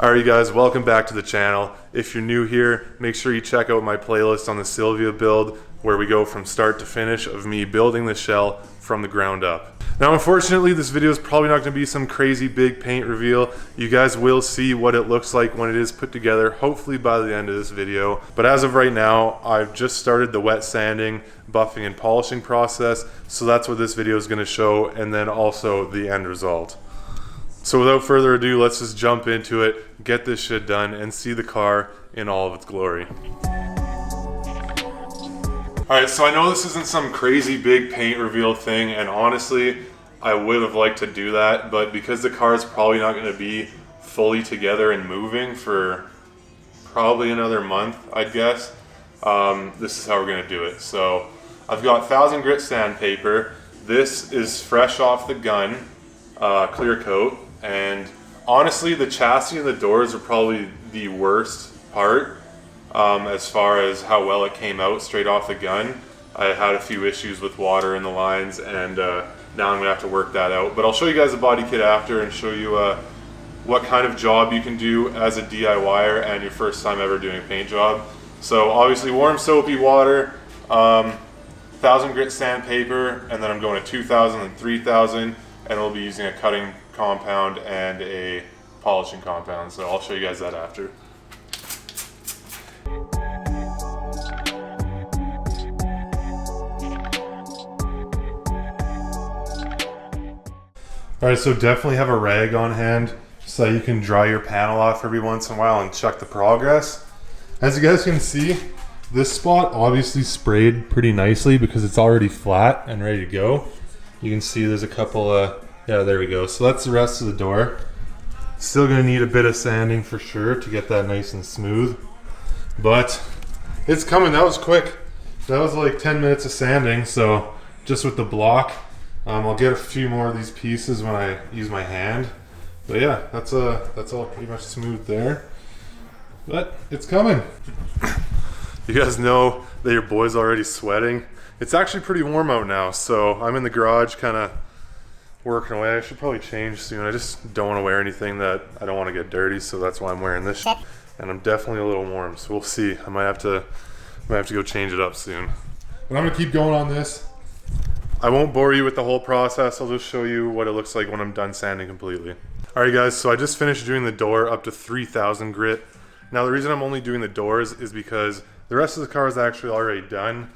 Alright guys, welcome back to the channel. If you're new here, make sure you check out my playlist on the Silvia build where we go from start to finish of me building the shell from the ground up. Now unfortunately this video is probably not going to be some crazy big paint reveal. You guys will see what it looks like when it is put together, hopefully by the end of this video. But as of right now, I've just started the wet sanding, buffing and polishing process, so that's what this video is going to show, and then also the end result. So without further ado, let's just jump into it, get this shit done, and see the car in all of its glory. Alright, so I know this isn't some crazy big paint reveal thing, and honestly, I would have liked to do that, but because the car is probably not going to be fully together and moving for probably another month, I'd guess, this is how we're going to do it. So I've got 1000 grit sandpaper. This is fresh off the gun, clear coat. And honestly, the chassis and the doors are probably the worst part as far as how well it came out straight off the gun. I had a few issues with water in the lines, and now I'm gonna have to work that out. But I'll show you guys the body kit after and show you what kind of job you can do as a DIYer and your first time ever doing a paint job. So obviously warm soapy water, 1000 grit sandpaper, and then I'm going to 2000 and 3000, and we'll be using a cutting compound and a polishing compound, so I'll show you guys that after. Alright, so definitely have a rag on hand so you can dry your panel off every once in a while and check the progress. As you guys can see, this spot obviously sprayed pretty nicely because it's already flat and ready to go. You can see there's a couple yeah, there we go. So that's the rest of the door. Still gonna need a bit of sanding for sure to get that nice and smooth, but it's coming. That was quick. That was like 10 minutes of sanding. So just with the block, I'll get a few more of these pieces when I use my hand. But yeah, that's all pretty much smooth there. But it's coming. You guys know that your boy's already sweating. It's actually pretty warm out now, so I'm in the garage kind of working away. I should probably change soon. I just don't want to wear anything that I don't want to get dirty, so that's why I'm wearing this shit. And I'm definitely a little warm, so we'll see. I might have to go change it up soon. But I'm gonna keep going on this. I won't bore you with the whole process. I'll just show you what it looks like when I'm done sanding completely. Alright guys, so I just finished doing the door up to 3000 grit. Now the reason I'm only doing the doors is because the rest of the car is actually already done.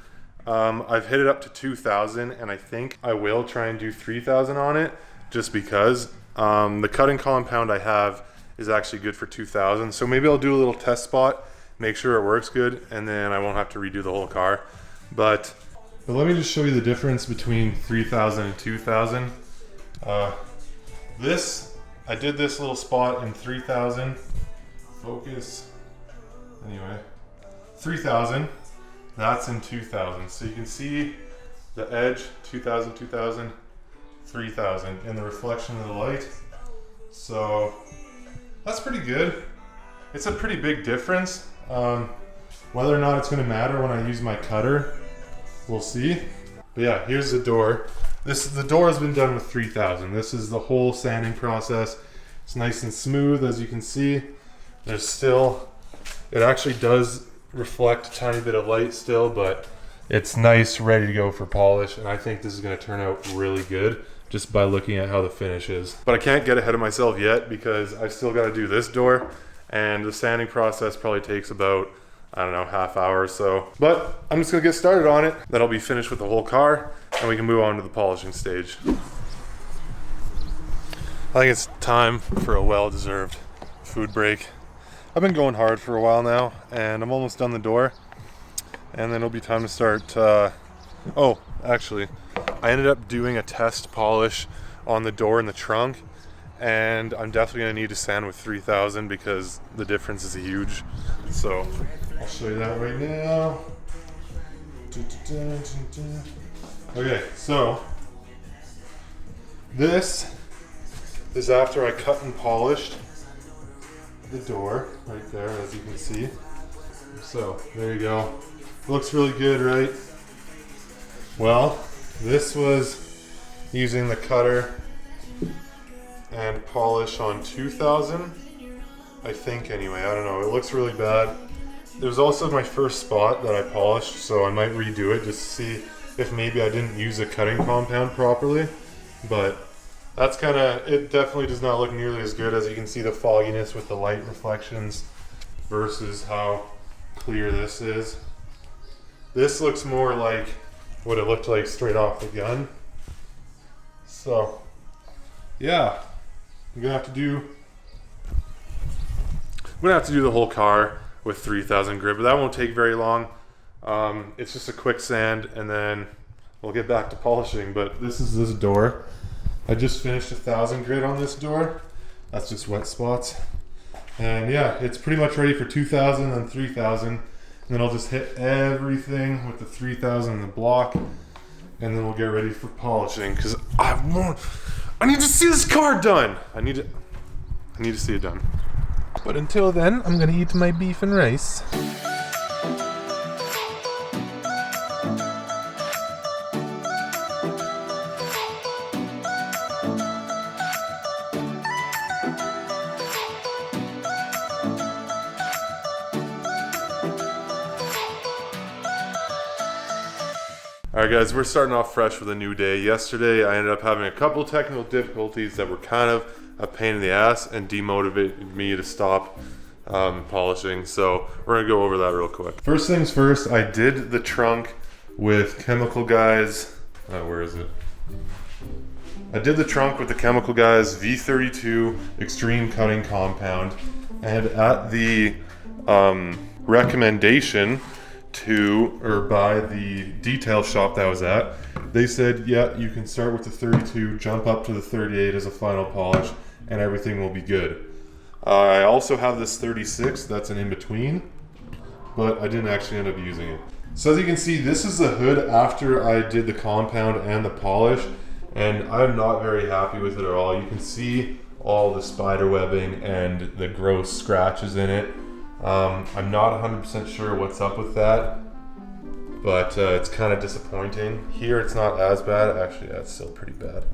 I've hit it up to 2000, and I think I will try and do 3000 on it just because the cutting compound I have is actually good for 2000. So maybe I'll do a little test spot, make sure it works good, and then I won't have to redo the whole car. But let me just show you the difference between 3000 and 2000. I did this little spot in 3000. Focus. Anyway, 3000. That's in 2000. So you can see the edge, 2000, 2000, 3000 in the reflection of the light. So that's pretty good. It's a pretty big difference. Whether or not it's going to matter when I use my cutter, we'll see. But yeah, here's the door. The door has been done with 3000. This is the whole sanding process. It's nice and smooth, as you can see. There's still, it actually does reflect a tiny bit of light still, but it's nice, ready to go for polish, and I think this is going to turn out really good just by looking at how the finish is. But I can't get ahead of myself yet because I still got to do this door, and the sanding process probably takes about, I don't know, half hour or so. But I'm just going to get started on it. Then I'll be finished with the whole car and we can move on to the polishing stage. I think it's time for a well-deserved food break. I've been going hard for a while now, and I'm almost done the door, and then it'll be time to start. Oh, actually, I ended up doing a test polish on the door in the trunk, and I'm definitely going to need to sand with 3000 because the difference is huge. So I'll show you that right now. Okay, so this is after I cut and polished the door right there, as you can see. So there you go. Looks really good, right? Well, this was using the cutter and polish on 2000, I think anyway, I don't know. It looks really bad. It was also my first spot that I polished, so I might redo it just to see if maybe I didn't use a cutting compound properly. But that's kind of, it definitely does not look nearly as good. As you can see, the fogginess with the light reflections versus how clear this is. This looks more like what it looked like straight off the gun. So yeah, I'm gonna have to do the whole car with 3000 grit, but that won't take very long. It's just a quick sand and then we'll get back to polishing. But this is this door. I just finished 1000 grit on this door. That's just wet spots. And yeah, it's pretty much ready for 2000 and 3000. And then I'll just hit everything with the 3000 in the block. And then we'll get ready for polishing, because I need to see this car done. I need to see it done. But until then, I'm gonna eat my beef and rice. Alright guys, we're starting off fresh with a new day. Yesterday I ended up having a couple technical difficulties that were kind of a pain in the ass and demotivated me to stop polishing. So we're gonna go over that real quick. First things first, I did the trunk with Chemical Guys. Where is it? I did the trunk with the Chemical Guys V32 Extreme Cutting Compound, and at the recommendation by the detail shop that I was at, they said, yeah, you can start with the 32, jump up to the 38 as a final polish, and everything will be good. I also have this 36, that's an in-between, but I didn't actually end up using it. So as you can see, this is the hood after I did the compound and the polish, and I'm not very happy with it at all. You can see all the spider webbing and the gross scratches in it. I'm not 100% sure what's up with that, but it's kind of disappointing. Here it's not as bad. Actually, that's still pretty bad.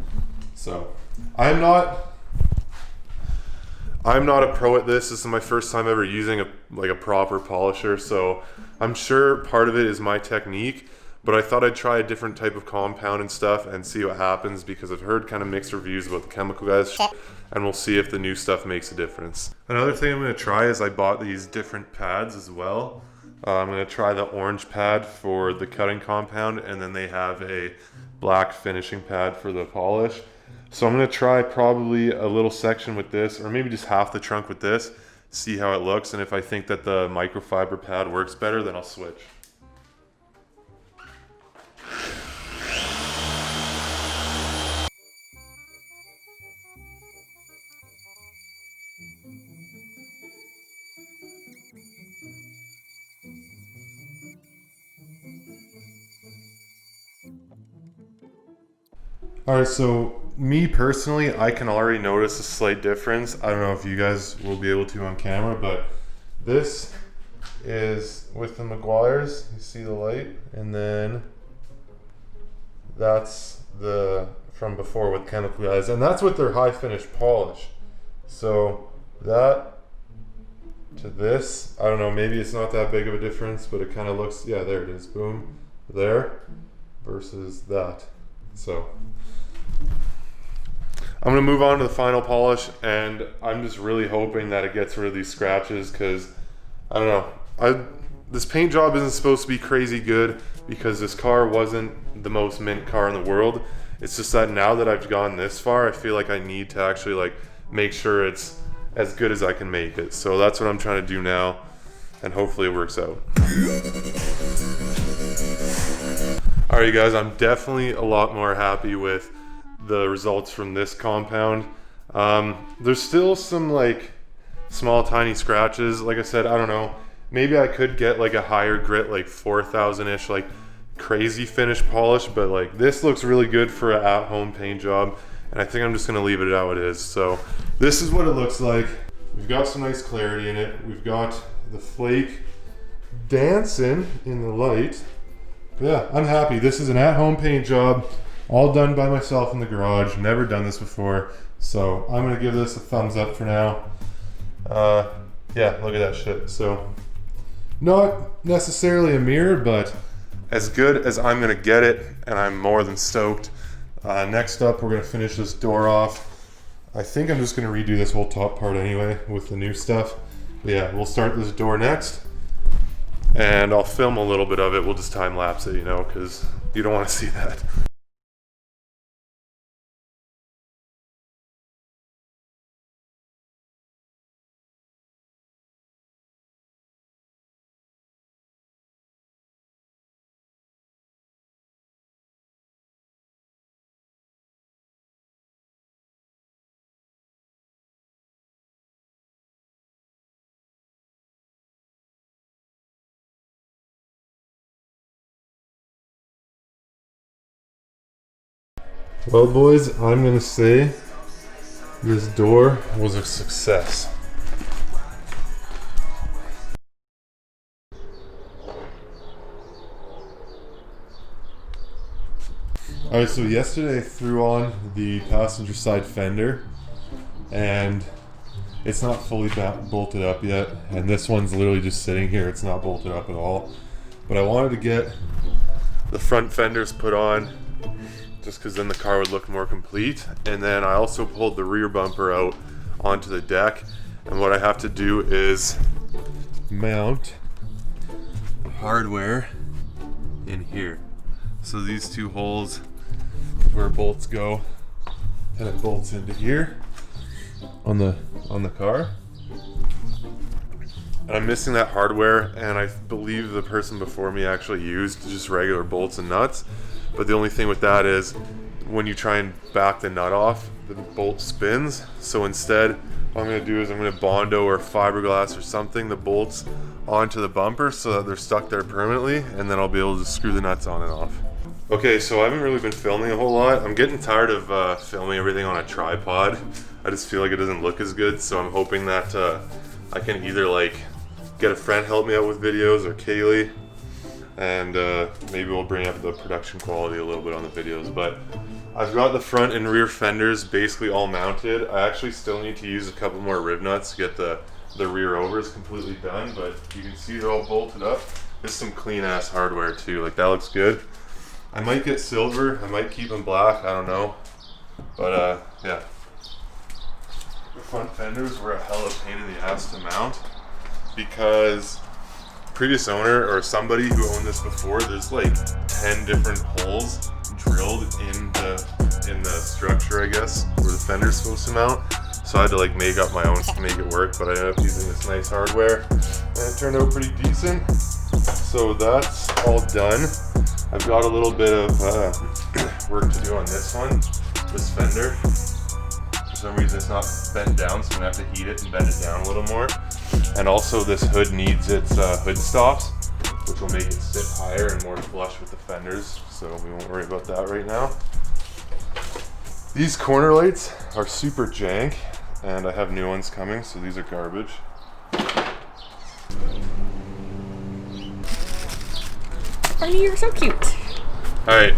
So I'm not a pro at this. This is my first time ever using a proper polisher, so I'm sure part of it is my technique, but I thought I'd try a different type of compound and stuff and see what happens, because I've heard kind of mixed reviews about the Chemical Guys, and we'll see if the new stuff makes a difference. Another thing I'm going to try is I bought these different pads as well. I'm going to try the orange pad for the cutting compound, and then they have a black finishing pad for the polish. So I'm going to try probably a little section with this, or maybe just half the trunk with this, see how it looks, and if I think that the microfiber pad works better, then I'll switch. Alright, so me personally, I can already notice a slight difference. I don't know if you guys will be able to on camera, but this is with the Meguiar's. You see the light, and then that's the from before with Chemical Guys, and that's with their high finish polish. So that to this, I don't know, maybe it's not that big of a difference, but it kind of looks, yeah, there it is, boom, there, versus that. So I'm gonna move on to the final polish, and I'm just really hoping that it gets rid of these scratches, because I don't know, this paint job isn't supposed to be crazy good, because this car wasn't the most mint car in the world. It's just that now that I've gone this far, I feel like I need to actually like make sure it's as good as I can make it. So that's what I'm trying to do now, and hopefully it works out. Alright you guys, I'm definitely a lot more happy with the results from this compound. There's still some like small tiny scratches. Like I said, I don't know, maybe I could get like a higher grit, like 4000-ish, like crazy finish polish, but like this looks really good for an at-home paint job, and I think I'm just gonna leave it how it is. So this is what it looks like. We've got some nice clarity in it. We've got the flake dancing in the light. Yeah, I'm happy. This is an at-home paint job, all done by myself in the garage. Never done this before, so I'm gonna give this a thumbs up for now. Yeah, look at that shit. So, not necessarily a mirror, but as good as I'm gonna get it, and I'm more than stoked. Next up, we're gonna finish this door off. I think I'm just gonna redo this whole top part anyway with the new stuff. But yeah, we'll start this door next, and I'll film a little bit of it. We'll just time lapse it, you know, because you don't want to see that. Well, boys, I'm gonna say this door was a success. Alright, so yesterday I threw on the passenger side fender, and it's not fully bolted up yet, and this one's literally just sitting here. It's not bolted up at all. But I wanted to get the front fenders put on just because then the car would look more complete. And then I also pulled the rear bumper out onto the deck, and what I have to do is mount hardware in here. So these two holes is where bolts go, and it bolts into here on the car. And I'm missing that hardware, and I believe the person before me actually used just regular bolts and nuts. But the only thing with that is when you try and back the nut off, the bolt spins. So instead, what I'm going to do is I'm going to Bondo or fiberglass or something the bolts onto the bumper so that they're stuck there permanently, and then I'll be able to screw the nuts on and off. Okay, so I haven't really been filming a whole lot. I'm getting tired of filming everything on a tripod. I just feel like it doesn't look as good, so I'm hoping that I can either like get a friend help me out with videos, or Kaylee, and maybe we'll bring up the production quality a little bit on the videos. But I've got the front and rear fenders basically all mounted. I actually still need to use a couple more rib nuts to get the rear overs completely done, but you can see they're all bolted up. There's some clean ass hardware too, like that looks good. I might get silver, I might keep them black, I don't know. But yeah. The front fenders were a hell of a pain in the ass to mount, because previous owner or somebody who owned this before, there's like 10 different holes drilled in the structure, I guess, where the fender's supposed to mount. So I had to like make up my own to make it work, but I ended up using this nice hardware, and it turned out pretty decent. So that's all done. I've got a little bit of work to do on this one, this fender. For some reason it's not bent down, so I'm gonna have to heat it and bend it down a little more. And also this hood needs its hood stops, which will make it sit higher and more flush with the fenders, so we won't worry about that right now. These corner lights are super jank, and I have new ones coming, so these are garbage. Barney, you're so cute. Alright,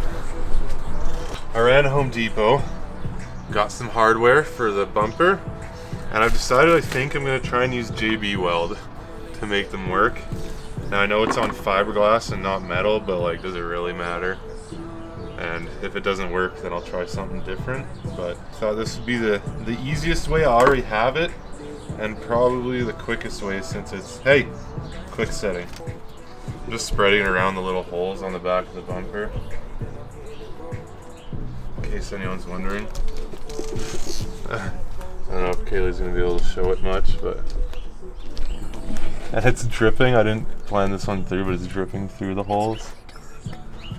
I ran to Home Depot, got some hardware for the bumper, and I've decided I think I'm going to try and use JB Weld to make them work. Now I know it's on fiberglass and not metal, but like, does it really matter? And if it doesn't work, then I'll try something different. But I thought this would be the easiest way. I already have it, and probably the quickest way, since it's, hey, quick setting. Just spreading it around the little holes on the back of the bumper, in case anyone's wondering. I don't know if Kaylee's gonna be able to show it much, but and it's dripping. I didn't plan this one through, but it's dripping through the holes.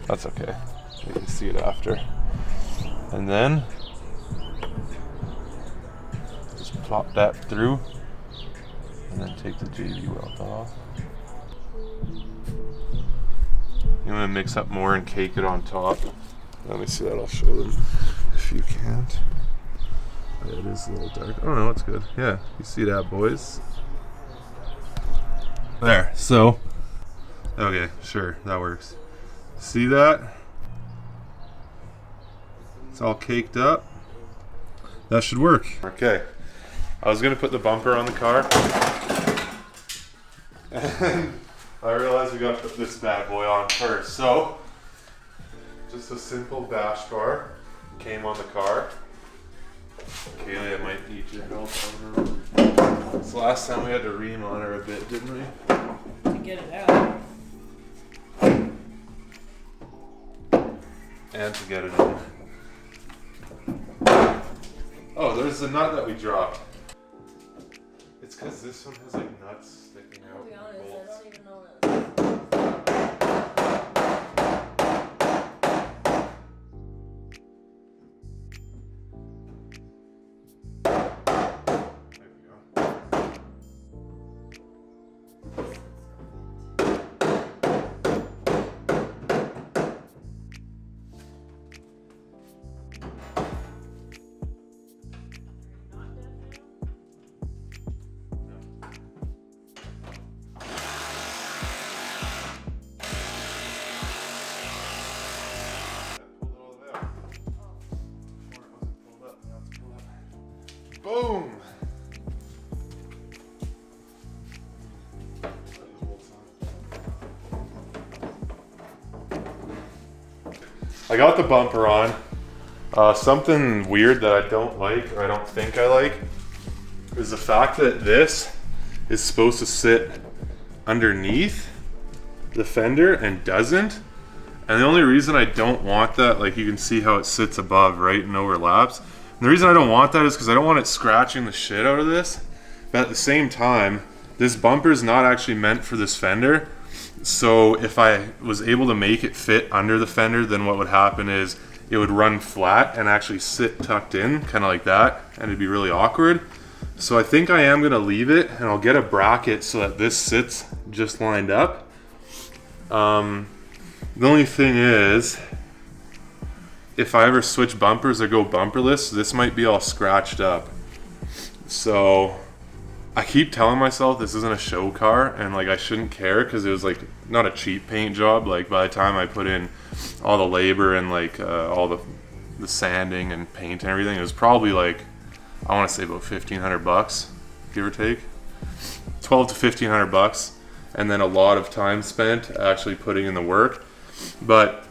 That's okay. You can see it after. And then just plop that through, and then take the JB Weld off. You want to mix up more and cake it on top. Let me see that. I'll show them if you can't. Yeah, it is a little dark. Oh no, it's good. Yeah, you see that, boys? There. So, okay, sure, that works. See that? It's all caked up. That should work. Okay. I was gonna put the bumper on the car, And I realized we got to put this bad boy on first. So, just a simple bash bar came on the car. Kaylee, I might need your help. So last time we had to ream on her a bit, didn't we? To get it out. And to get it in. Oh, there's the nut that we dropped. It's because this one has like nuts sticking out. To be honest, bolts. I don't even know what There we go. Boom! I got the bumper on. Something weird that I don't like, or I don't think I like, is the fact that this is supposed to sit underneath the fender and doesn't. And the only reason I don't want that, like you can see how it sits above, right, and overlaps. And the reason I don't want that is because I don't want it scratching the shit out of this. But at the same time, this bumper is not actually meant for this fender. So if I was able to make it fit under the fender, then what would happen is it would run flat and actually sit tucked in, kind of like that, and it'd be really awkward. So I think I am gonna leave it, and I'll get a bracket so that this sits just lined up. The only thing is, if I ever switch bumpers or go bumperless, this might be all scratched up. So I keep telling myself this isn't a show car, and like I shouldn't care because it was like not a cheap paint job. Like by the time I put in all the labor and like all the sanding and paint and everything, it was probably like, I want to say about $1,500, give or take, 12 to $1,500, and then a lot of time spent actually putting in the work. But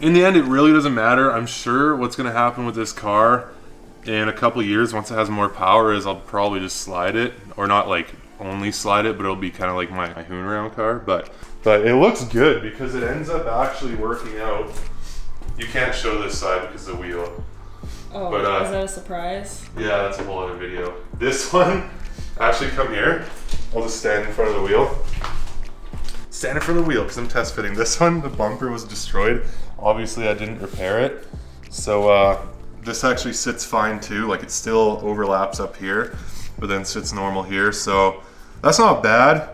in the end, it really doesn't matter. I'm sure what's going to happen with this car in a couple years, once it has more power, is I'll probably just slide it, or not like only slide it, but it'll be kind of like my hoon around car. But it looks good because it ends up actually working out. You can't show this side because of the wheel. Oh, but, is that a surprise? Yeah, that's a whole other video. This one, actually come here. I'll just stand in front of the wheel. Stand in front of the wheel because I'm test fitting. This one, the bumper was destroyed. Obviously I didn't repair it. So this actually sits fine too. Like it still overlaps up here, but then sits normal here. So that's not bad.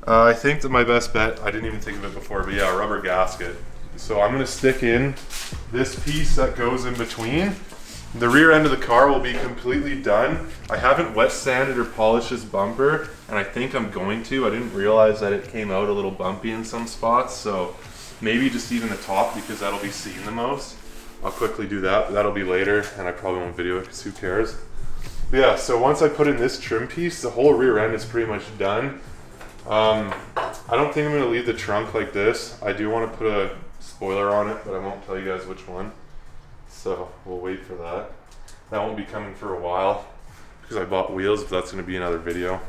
I think that my best bet, I didn't even think of it before, but yeah, rubber gasket. So I'm gonna stick in this piece that goes in between. The rear end of the car will be completely done. I haven't wet sanded or polished this bumper, and I think I'm going to. I didn't realize that it came out a little bumpy in some spots, so maybe just even the top because that'll be seen the most. I'll quickly do that, but that'll be later, and I probably won't video it because who cares. But yeah, so once I put in this trim piece, the whole rear end is pretty much done. I don't think I'm gonna leave the trunk like this. I do want to put a spoiler on it, but I won't tell you guys which one. So we'll wait for that. That won't be coming for a while because I bought wheels, but that's gonna be another video.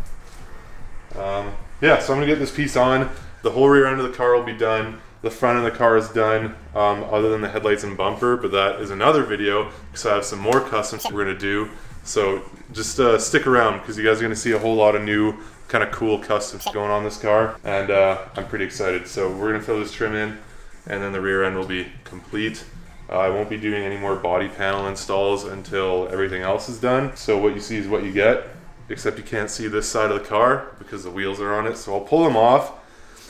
Yeah, so I'm gonna get this piece on. The whole rear end of the car will be done. The front of the car is done, other than the headlights and bumper, but that is another video because I have some more customs we're gonna do. So just stick around because you guys are gonna see a whole lot of new kind of cool customs going on this car, and I'm pretty excited. So we're gonna throw this trim in, and then the rear end will be complete. I won't be doing any more body panel installs until everything else is done. So what you see is what you get, except you can't see this side of the car because the wheels are on it. So I'll pull them off,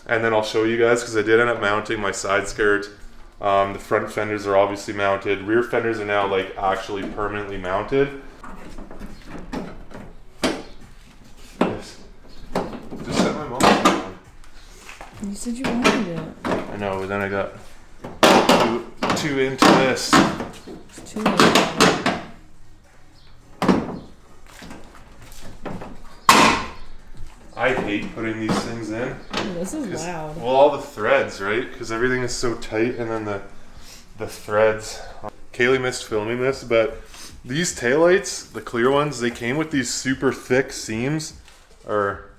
and then I'll show you guys because I did end up mounting my side skirt. The front fenders are obviously mounted. Rear fenders are now like actually permanently mounted. Yes. Just set my mom down. You said you wanted it. I know, but then I got too into this. It's too late. I hate putting these things in. This is loud. Well, all the threads, right? Because everything is so tight, and then the threads. Kaylee missed filming this, but these taillights, the clear ones, they came with these super thick seams, or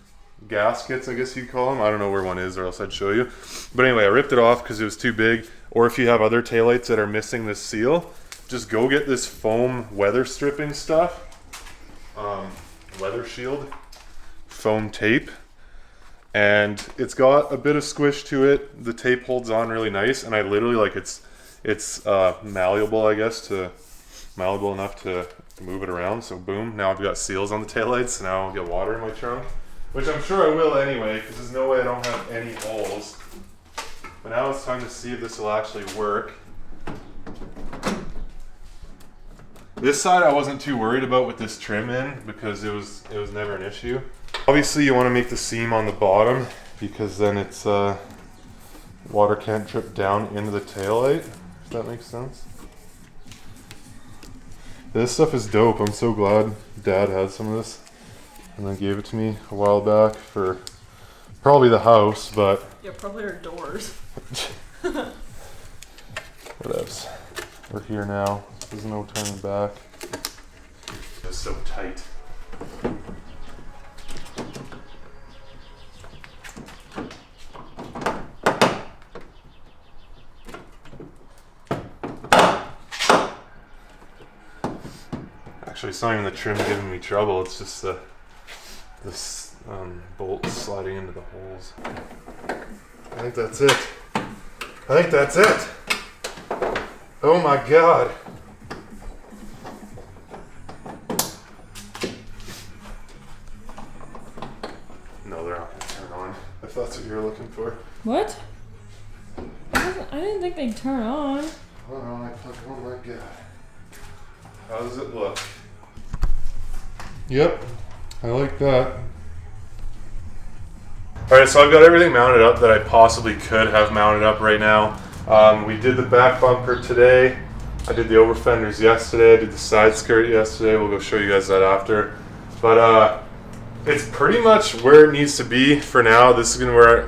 gaskets, I guess you'd call them. I don't know where one is, or else I'd show you. But anyway, I ripped it off because it was too big. Or if you have other taillights that are missing this seal, just go get this foam weather stripping stuff. Weather shield. Foam tape. And it's got a bit of squish to it. The tape holds on really nice. And I literally, like, it's malleable, I guess, malleable enough to move it around. So boom, now I've got seals on the taillights. Now I'll get water in my trunk. Which I'm sure I will anyway, because there's no way I don't have any holes. But now it's time to see if this will actually work. This side I wasn't too worried about with this trim in because it was never an issue. Obviously you want to make the seam on the bottom because then it's water can't drip down into the taillight, if that makes sense. This stuff is dope. I'm so glad Dad had some of this and then gave it to me a while back for probably the house, but Yeah, probably our doors. whatevs. We're here now. There's no turning back. It's so tight. Actually, it's not even the trim giving me trouble. It's just this bolt sliding into the holes. I think that's it. I think that's it. Oh my God. No, they're not gonna turn on, if that's what you're looking for. What? I didn't think they'd turn on. Oh no, oh my God. How does it look? Yep, I like that. Alright, so I've got everything mounted up that I possibly could have mounted up right now. We did the back bumper today. I did the over fenders yesterday. I did the side skirt yesterday. We'll go show you guys that after. But it's pretty much where it needs to be for now. This is where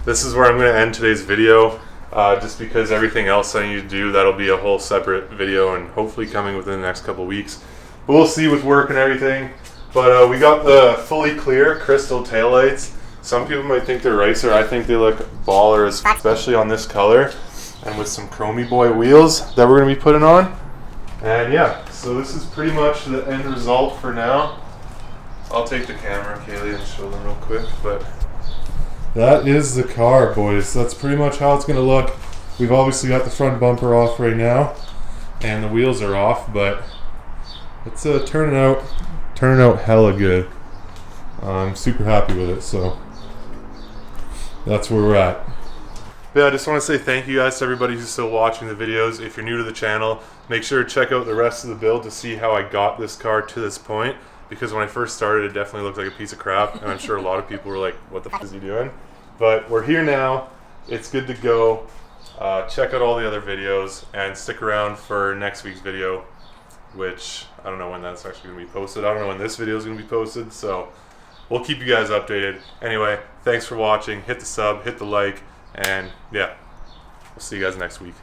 I'm going to end today's video. Just because everything else I need to do, that'll be a whole separate video and hopefully coming within the next couple weeks. But we'll see with work and everything. But we got the fully clear crystal taillights. Some people might think they're racer. I think they look baller, especially on this color. And with some Chromie Boy wheels that we're going to be putting on. And yeah, so this is pretty much the end result for now. I'll take the camera, Kaylee, and show them real quick. But that is the car, boys. That's pretty much how it's going to look. We've obviously got the front bumper off right now. And the wheels are off, but it's turning out hella good. I'm super happy with it, so that's where we're at. Yeah, I just want to say thank you guys to everybody who's still watching the videos. If you're new to the channel, make sure to check out the rest of the build to see how I got this car to this point. Because when I first started, it definitely looked like a piece of crap, and I'm sure a lot of people were like, what the f is he doing? But we're here now. It's good to go. Check out all the other videos, and stick around for next week's video, which I don't know when that's actually going to be posted. I don't know when this video is going to be posted, so we'll keep you guys updated. Anyway, thanks for watching. Hit the sub, hit the like, and yeah, we'll see you guys next week.